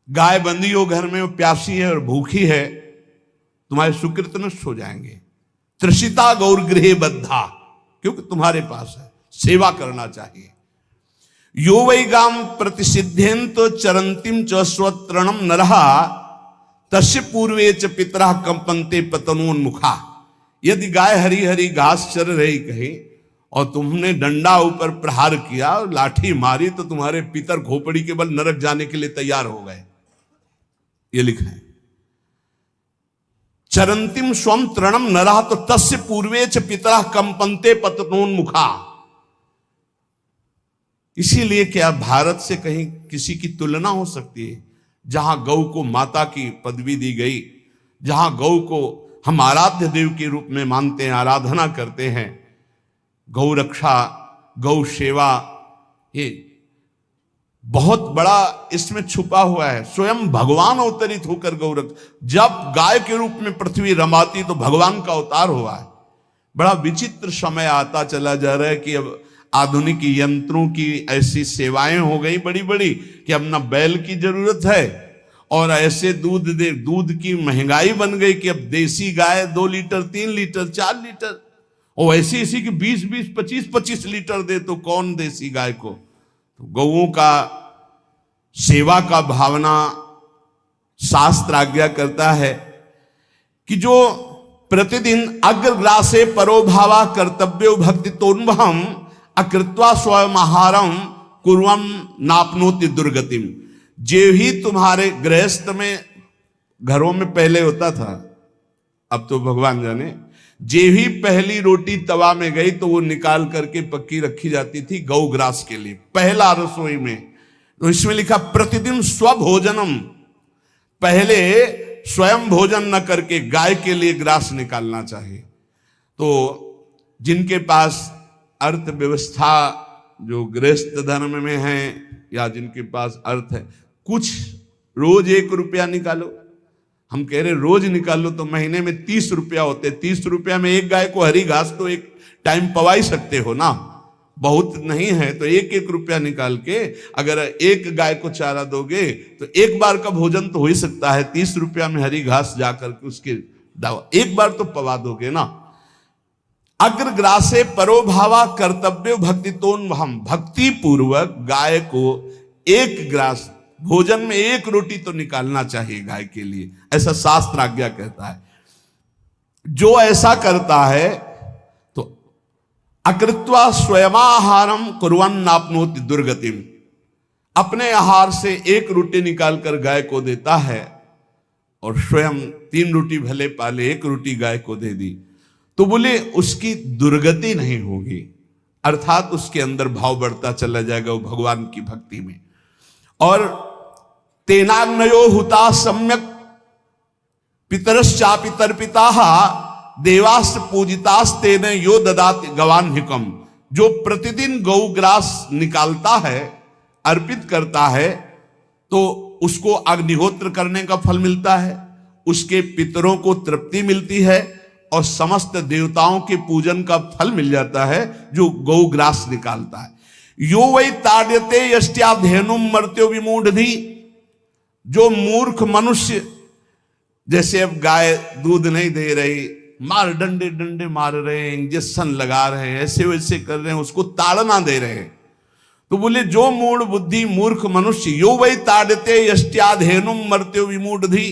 गाय बंधी हो घर में, वो प्यासी है और भूखी है, तुम्हारे सुकृत नष्ट हो जाएंगे। तृषिता गौर गृहे बद्धा, क्योंकि तुम्हारे पास है, सेवा करना चाहिए। यो वै गाम प्रतिसिद्धेन तो चरंतिम च स्वतरणम नरहा तस्य पूर्वे च पितरा कंपनते पतनोन्मुखा। यदि गाय हरी हरी घास चर रही कहीं और तुमने डंडा ऊपर प्रहार किया और लाठी मारी तो तुम्हारे पितर खोपड़ी के बल नरक जाने के लिए तैयार हो गए, ये लिखा है। चरंतिम स्वम तृणम नरहा तो तस्य पूर्वे च पितरा कंपनते पतनोन्मुखा। इसीलिए क्या भारत से कहीं किसी की तुलना हो सकती है, जहां गौ को माता की पदवी दी गई, जहां गौ को हम आराध्य देव के रूप में मानते हैं, आराधना करते हैं। गौ रक्षा, गौ सेवा, ये बहुत बड़ा इसमें छुपा हुआ है। स्वयं भगवान अवतरित होकर गौ रक्षा, जब गाय के रूप में पृथ्वी रमाती तो भगवान का अवतार हुआ है। बड़ा विचित्र समय आता चला जा रहा है कि अब आधुनिक यंत्रों की ऐसी सेवाएं हो गई बड़ी बड़ी कि अब ना बैल की जरूरत है, और ऐसे दूध की महंगाई बन गई कि अब देसी गाय 2 लीटर 3 लीटर 4 लीटर, और ऐसी ऐसी कि 20-20 25-25 लीटर दे तो कौन देसी गाय को। तो गौओं का सेवा का भावना शास्त्र आज्ञा करता है कि जो प्रतिदिन अग्रग्रासे परोभावा कर्तव्यो भक्ति तोन्वहम अकृत्वा स्वयं आहारम कुर्वम नापनोति दुर्गतिम। जे ही तुम्हारे गृहस्थ में घरों में पहले होता था, अब तो भगवान जाने, जे ही पहली रोटी तवा में गई तो वो निकाल करके पक्की रखी जाती थी गौग्रास के लिए, पहला रसोई में। तो इसमें लिखा प्रतिदिन स्वभोजनम, पहले स्वयं भोजन न करके गाय के लिए ग्रास निकालना चाहिए। तो जिनके पास अर्थव्यवस्था जो गृहस्थ धर्म में है या जिनके पास अर्थ है, कुछ रोज 1 रुपया निकालो। हम कह रहे रोज निकालो तो महीने में 30 रुपया होते, 30 रुपया में एक गाय को हरी घास तो एक टाइम पवा ही सकते हो ना, बहुत नहीं है तो 1-1 रुपया निकाल के अगर एक गाय को चारा दोगे तो एक बार का भोजन तो हो ही सकता है। 30 रुपया में हरी घास जाकर के उसके एक बार तो पवा दोगे ना। अग्रग्रासे परोभावा कर्तव्य भक्ति तोन, हम भक्ति पूर्वक गाय को 1 ग्रास भोजन में 1 रोटी तो निकालना चाहिए गाय के लिए, ऐसा शास्त्र आज्ञा कहता है। जो ऐसा करता है तो अकृत्वा स्वयमाहारम कुर्वन् नाप्नोति दुर्गतिम, अपने आहार से 1 रोटी निकालकर गाय को देता है और स्वयं 3 रोटी भले पाले 1 रोटी गाय को दे दी तो बोले उसकी दुर्गति नहीं होगी, अर्थात उसके अंदर भाव बढ़ता चला जाएगा वो भगवान की भक्ति में। और तेनाग्नयो हुता सम्यक पितरश्चापि तर्पिताः देवास्त पूजितास्तेन यो ददाति गवान्हिकम। जो प्रतिदिन गौग्रास निकालता है, अर्पित करता है, तो उसको अग्निहोत्र करने का फल मिलता है, उसके पितरों को तृप्ति मिलती है और समस्त देवताओं के पूजन का फल मिल जाता है जो गौग्रास निकालता है। यो वै ताड्यते यष्ट्याधेनुम मर्त्यो विमूढ़धि। जो मूर्ख मनुष्य, जैसे अब गाय दूध नहीं दे रही, मार डंडे डंडे मार रहे हैं, इंजेक्शन लगा रहे हैं, ऐसे वैसे कर रहे हैं, उसको ताड़ना दे रहे हैं, तो बोले जो मूढ़ बुद्धि मूर्ख मनुष्य, यो वै ताड्यते यष्ट्याधेनुम मर्त्यो विमूढ़धि,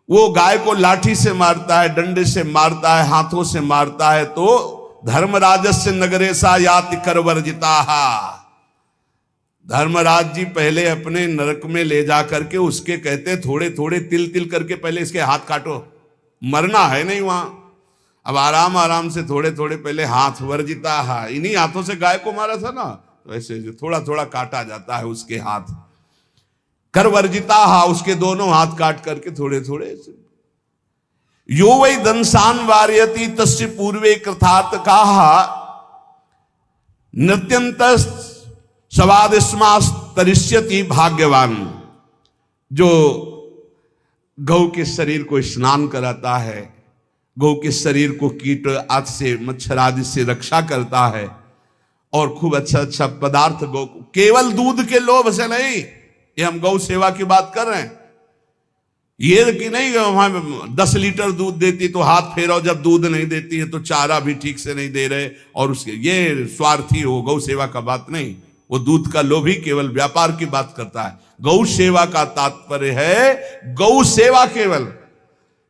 वो गाय को लाठी से मारता है, डंडे से मारता है, हाथों से मारता है, तो धर्मराजस्य नगरेशा याति करवर्जिताहा। धर्मराज जी पहले अपने नरक में ले जा करके उसके कहते थोड़े थोड़े तिल तिल करके पहले इसके हाथ काटो, मरना है नहीं वहां, अब आराम आराम से थोड़े थोड़े पहले हाथ वर्जिताहा, इन्हीं हाथों से गाय को मारा था ना, तो ऐसे थोड़ा थोड़ा काटा जाता है उसके हाथ। कर वर्जिता, उसके दोनों हाथ काट करके थोड़े थोड़े। यो वै दंसान वार्यति तस्य पूर्वे कृतार्थ काहा नृत्यंत सवादिस्मास्तरिष्यति भाग्यवान। जो गौ के शरीर को स्नान कराता है, गौ के शरीर को कीट आदि से मच्छर आदि से रक्षा करता है और खूब अच्छा अच्छा पदार्थ गौ को, केवल दूध के लोभ से नहीं, ये हम गौ सेवा की बात कर रहे हैं। ये कि नहीं हम 10 लीटर दूध देती तो हाथ फेरो, जब दूध नहीं देती है तो चारा भी ठीक से नहीं दे रहे और उसके ये स्वार्थी हो। गौ सेवा का बात नहीं, वो दूध का लोभी केवल व्यापार की बात करता है। गौ सेवा का तात्पर्य है गौ सेवा केवल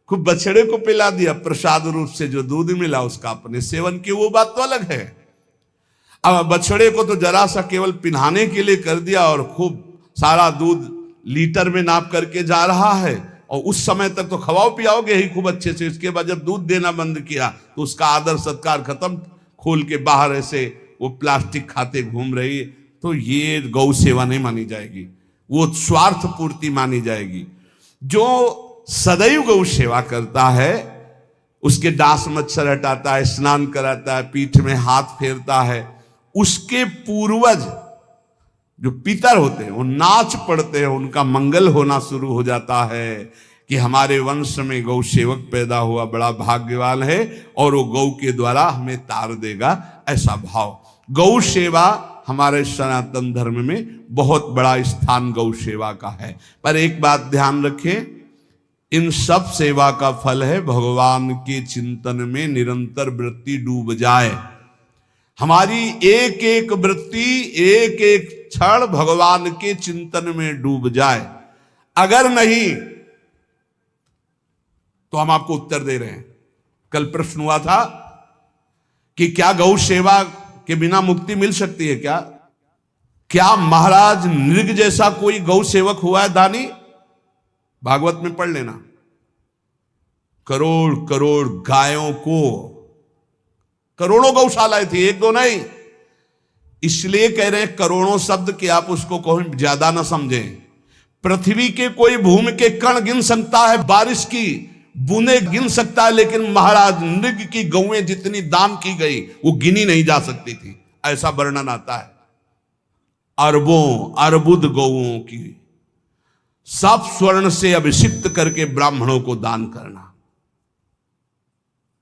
खूब बछड़े को पिला दिया प्रसाद रूप से, जो दूध मिला उसका अपने सेवन की, वो बात तो अलग है। अब बछड़े को तो जरा सा केवल पिन्हाने के लिए कर दिया और खूब सारा दूध लीटर में नाप करके जा रहा है, और उस समय तक तो खवाओ पियाओगे ही खूब अच्छे से। इसके बाद जब दूध देना बंद किया तो उसका आदर सत्कार खत्म, खोल के बाहर ऐसे वो प्लास्टिक खाते घूम रही है, तो ये गौ सेवा नहीं मानी जाएगी, वो स्वार्थ पूर्ति मानी जाएगी। जो सदैव गौ सेवा करता है, उसके डांस मच्छर हटाता है, स्नान कराता है, पीठ में हाथ फेरता है, उसके पूर्वज जो पितर होते हैं वो नाच पड़ते हैं, उनका मंगल होना शुरू हो जाता है कि हमारे वंश में गौ सेवक पैदा हुआ, बड़ा भाग्यवान है और वो गौ के द्वारा हमें तार देगा, ऐसा भाव। गौ सेवा हमारे सनातन धर्म में बहुत बड़ा स्थान गौ सेवा का है। पर एक बात ध्यान रखें, इन सब सेवा का फल है भगवान के चिंतन में निरंतर वृत्ति डूब जाए। हमारी एक एक वृत्ति, एक एक क्षण भगवान के चिंतन में डूब जाए। अगर नहीं तो हम आपको उत्तर दे रहे हैं। कल प्रश्न हुआ था कि क्या गौ सेवा के बिना मुक्ति मिल सकती है? क्या महाराज नृग जैसा कोई गौ सेवक हुआ है दानी? भागवत में पढ़ लेना। करोड़ करोड़ गायों को, करोड़ों गौशालाएं थी, एक दो नहीं। इसलिए कह रहे हैं करोड़ों शब्द कि आप उसको कोई ज्यादा ना समझें। पृथ्वी के कोई भूमि के कण गिन सकता है, बारिश की बूंदे गिन सकता है, लेकिन महाराज नृग की गौएं जितनी दान की गई वो गिनी नहीं जा सकती थी, ऐसा वर्णन आता है। अरबों अर्बुद गौओं की सब स्वर्ण से अभिषिक्त करके ब्राह्मणों को दान करना।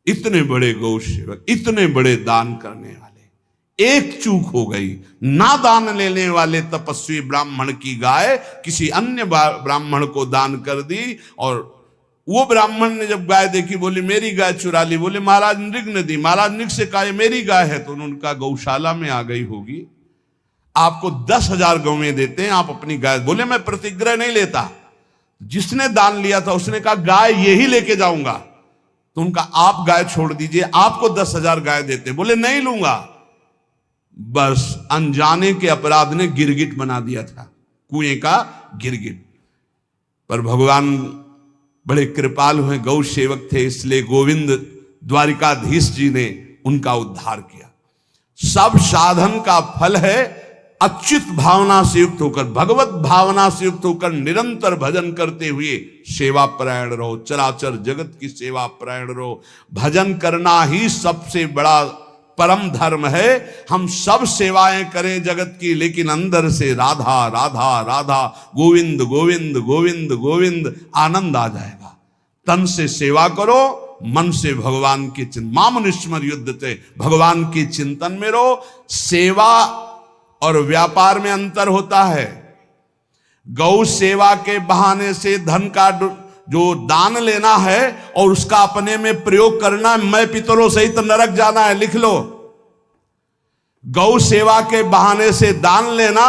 इतने बड़े गौ सेवक, इतने बड़े दान करने वाले, एक चूक हो गई, ना दान लेने वाले तपस्वी ब्राह्मण की गाय किसी अन्य ब्राह्मण को दान कर दी, और वो ब्राह्मण ने जब गाय देखी बोली मेरी गाय चुरा ली। बोले महाराज नृग ने दी। महाराज नृग से कहा मेरी गाय है, तो उनका गौशाला में आ गई होगी, आपको 10,000 गौवें देते हैं, आप अपनी गाय। बोले मैं प्रतिग्रह नहीं लेता। जिसने दान लिया था उसने कहा गाय यही लेके जाऊंगा, तो उनका आप गाय छोड़ दीजिए, आपको 10,000 गाय देते। बोले नहीं लूंगा। बस अनजाने के अपराध ने गिरगिट बना दिया था, कुएं का गिरगिट। पर भगवान बड़े कृपालु हैं, गौ सेवक थे, इसलिए गोविंद द्वारिकाधीश जी ने उनका उद्धार किया। सब साधन का फल है अच्युत भावना से युक्त होकर, भगवत भावना से युक्त होकर निरंतर भजन करते हुए सेवा परायण रहो, चराचर जगत की सेवा परायण रहो। भजन करना ही सबसे बड़ा परम धर्म है। हम सब सेवाएं करें जगत की, लेकिन अंदर से राधा राधा राधा, गोविंद गोविंद गोविंद गोविंद, आनंद आ जाएगा। तन से सेवा करो, मन से भगवान के चिंतन, मामुनिस्मर युद्धते, भगवान के चिंतन में रहो। सेवा और व्यापार में अंतर होता है। गौ सेवा के बहाने से धन का जो दान लेना है और उसका अपने में प्रयोग करना, मैं पितरों सहित नरक जाना है, लिख लो। गौ सेवा के बहाने से दान लेना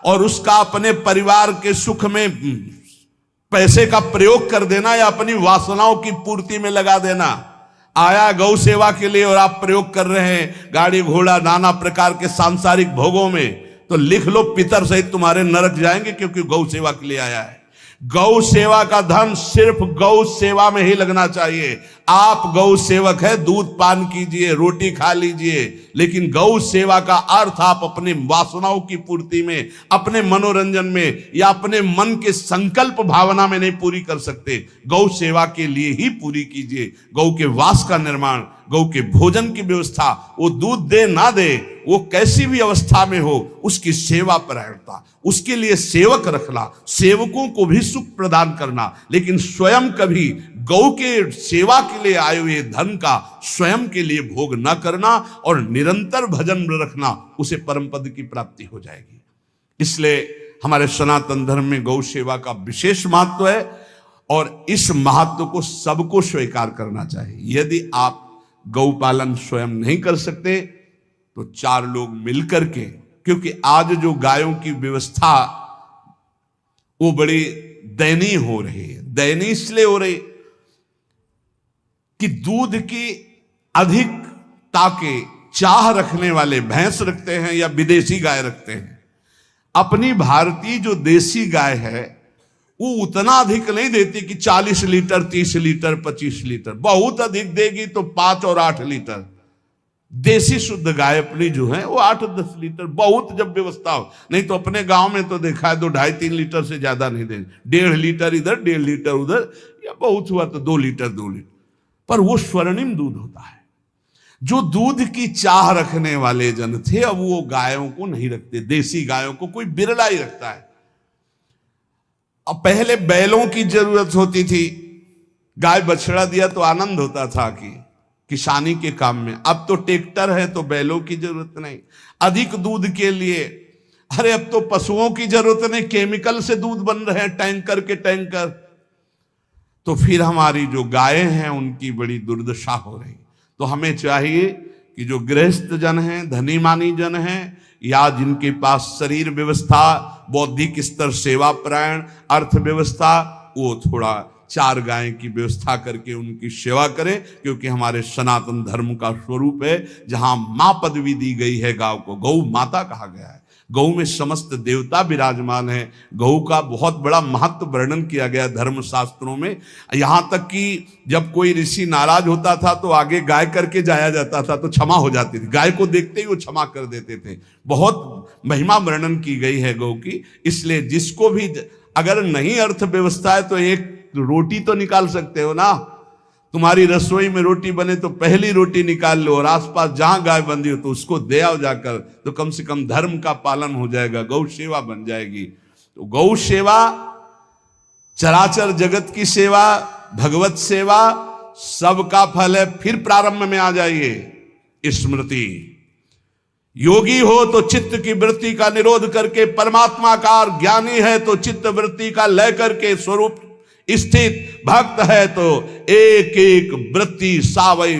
और उसका अपने परिवार के सुख में पैसे का प्रयोग कर देना या अपनी वासनाओं की पूर्ति में लगा देना। आया गौ सेवा के लिए और आप प्रयोग कर रहे हैं गाड़ी घोड़ा नाना प्रकार के सांसारिक भोगों में, तो लिख लो पितर सहित तुम्हारे नरक जाएंगे, क्योंकि गौ सेवा के लिए आया है। गौ सेवा का धन सिर्फ गौ सेवा में ही लगना चाहिए। आप गौ सेवक है, दूध पान कीजिए, रोटी खा लीजिए, लेकिन गौ सेवा का अर्थ आप अपने वासनाओं की पूर्ति में, अपने मनोरंजन में या अपने मन के संकल्प भावना में नहीं पूरी कर सकते। गौ सेवा के लिए ही पूरी कीजिए। गौ के वास का निर्माण, गौ के भोजन की व्यवस्था, वो दूध दे ना दे, वो कैसी भी अवस्था में हो, उसकी सेवा परायणता, उसके लिए सेवक रखना, सेवकों को भी सुख प्रदान करना, लेकिन स्वयं कभी गौ के सेवा के लिए आए हुए धन का स्वयं के लिए भोग न करना और निरंतर भजन में रखना, उसे परम पद की प्राप्ति हो जाएगी। इसलिए हमारे सनातन धर्म में गौ सेवा का विशेष महत्व है और इस महत्व को सबको स्वीकार करना चाहिए। यदि आप गौ पालन स्वयं नहीं कर सकते तो 4 लोग मिलकर के, क्योंकि आज जो गायों की व्यवस्था वो बड़ी दयनीय हो रही है। दयनीय इसलिए हो रही कि दूध की अधिकता के चाह रखने वाले भैंस रखते हैं या विदेशी गाय रखते हैं। अपनी भारतीय जो देसी गाय है वो उतना अधिक नहीं देती कि 40 लीटर 30 लीटर 25 लीटर, बहुत अधिक देगी तो 5 और 8 लीटर। देसी शुद्ध गाय अपनी जो है वो 8-10 लीटर, बहुत जब व्यवस्था हो। नहीं तो अपने गांव में तो देखा है तो 2.5-3 लीटर से ज्यादा नहीं देंगे, 1.5 लीटर इधर 1.5 लीटर उधर, या बहुत हुआ तो 2 लीटर 2 लीटर, पर वो स्वर्णिम दूध होता है। जो दूध की चाह रखने वाले जन थे अब वो गायों को नहीं रखते, देसी गायों को कोई बिरला ही रखता है। अब पहले बैलों की जरूरत होती थी, गाय बछड़ा दिया तो आनंद होता था कि किसानी के काम में। अब तो ट्रैक्टर है तो बैलों की जरूरत नहीं। अधिक दूध के लिए अरे अब तो पशुओं की जरूरत नहीं, केमिकल से दूध बन रहे हैं, टैंकर के टैंकर। तो फिर हमारी जो गायें हैं उनकी बड़ी दुर्दशा हो रही। तो हमें चाहिए कि जो गृहस्थ जन हैं, धनी मानी जन हैं, या जिनके पास शरीर व्यवस्था, बौद्धिक स्तर, सेवा परायण, अर्थव्यवस्था, वो थोड़ा 4 गाय की व्यवस्था करके उनकी सेवा करें, क्योंकि हमारे सनातन धर्म का स्वरूप है जहां मां पदवी दी गई है गांव को, गौ माता कहा गया है। गौ में समस्त देवता विराजमान है। गौ का बहुत बड़ा महत्व वर्णन किया गया धर्म शास्त्रों में। यहां तक कि जब कोई ऋषि नाराज होता था तो आगे गाय करके जाया जाता था तो क्षमा हो जाती थी, गाय को देखते ही वो क्षमा कर देते थे। बहुत महिमा वर्णन की गई है गौ की। इसलिए जिसको भी अगर नहीं अर्थव्यवस्था है तो एक रोटी तो निकाल सकते हो ना। तुम्हारी रसोई में रोटी बने तो पहली रोटी निकाल लो, और आसपास जहां गाय बंधी हो तो उसको दे आओ जाकर, तो कम से कम धर्म का पालन हो जाएगा, गौ सेवा बन जाएगी। तो गौ सेवा, चराचर जगत की सेवा, भगवत सेवा, सबका फल है। फिर प्रारंभ में आ जाइए स्मृति। योगी हो तो चित्त की वृत्ति का निरोध करके परमात्माकार, ज्ञानी है तो चित्त वृत्ति का लय करके स्वरूप स्थित, भक्त है तो एक एक वृत्ति सावई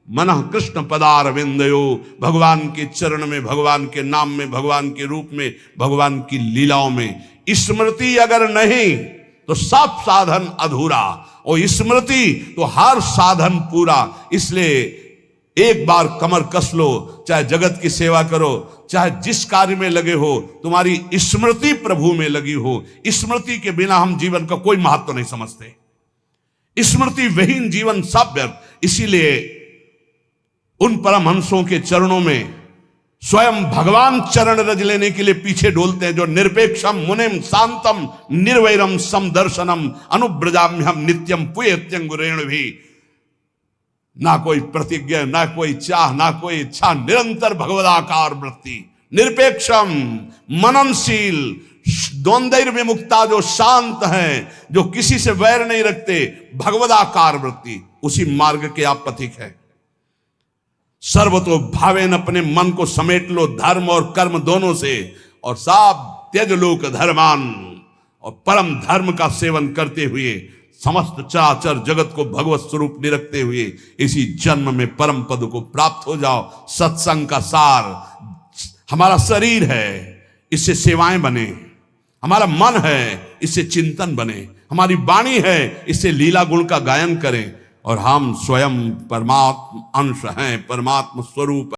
मनः कृष्ण पदार विंदयो। भगवान के चरण में, भगवान के नाम में, भगवान के रूप में, भगवान की लीलाओं में स्मृति अगर नहीं तो सब साधन अधूरा, और स्मृति तो हर साधन पूरा। इसलिए एक बार कमर कस लो, चाहे जगत की सेवा करो, चाहे जिस कार्य में लगे हो, तुम्हारी स्मृति प्रभु में लगी हो। स्मृति के बिना हम जीवन का कोई महत्व नहीं समझते। स्मृति विहीन जीवन सब व्यर्थ। इसीलिए उन परमहंसों के चरणों में स्वयं भगवान चरण रज लेने के लिए पीछे डोलते हैं, जो निरपेक्षम मुनिम शांतम निर्वैरम समदर्शनम अनुब्रजाम्यहम नित्यम पुयत्यंगुरेण भी। ना कोई प्रतिज्ञा, ना कोई चाह, ना कोई इच्छा, निरंतर भगवदाकार वृत्ति, निरपेक्षम, मननशील, द्वंद्व विमुक्ता, जो शांत हैं, जो किसी से वैर नहीं रखते, भगवदाकार वृत्ति, उसी मार्ग के आप पथिक हैं। सर्वतो भावेन, अपने मन को समेट लो धर्म और कर्म दोनों से, और साब त्यज लोक धर्मान, और परम धर्म का सेवन करते हुए समस्त चराचर जगत को भगवत स्वरूप निरखते हुए इसी जन्म में परम पद को प्राप्त हो जाओ। सत्संग का सार हमारा शरीर है, इससे सेवाएं बने, हमारा मन है, इससे चिंतन बने, हमारी वाणी है, इससे लीला गुण का गायन करें, और हम स्वयं परमात्मा अंश हैं, परमात्मा स्वरूप